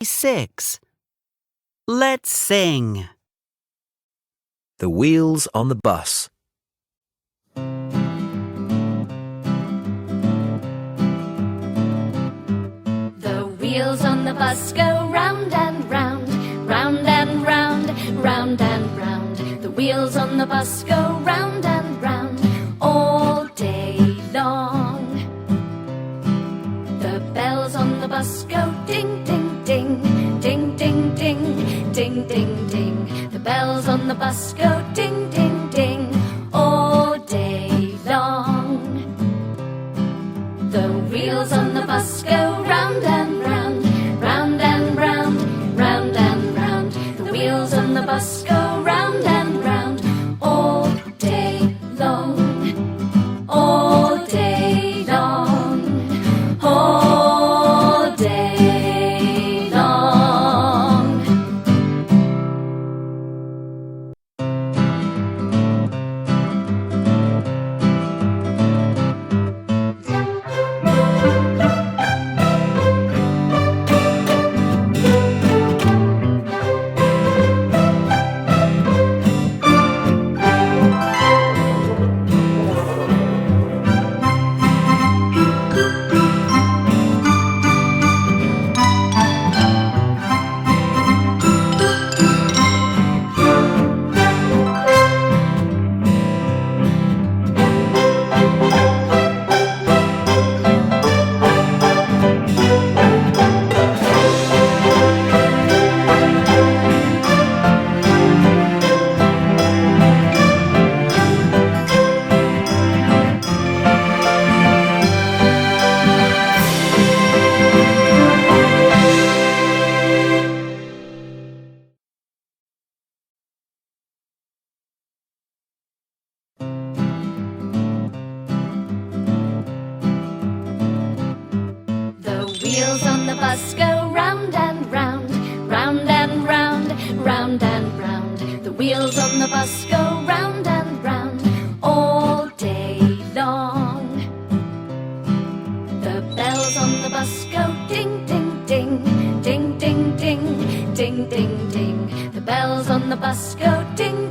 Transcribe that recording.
6. Let's sing. The wheels on the bus. The wheels on the bus go round and round, round and round, round and round. The wheels on the bus go round and round all day long. The bells on the bus go ding, ding, ding, ding, ding, ding, ding, ding, ding. The bells on the bus go ding, ding, ding all day long. The wheels on the bus go round and round, round and round, round and round. The wheels on the bus go round and round all day long, all day long, all day long. The wheels on the bus go round and round, round and round, round and round. The wheels on the bus go round and round all day long. The bells on the bus go ding, ding, ding, ding, ding, ding, ding, ding, ding. The bells on the bus go ding,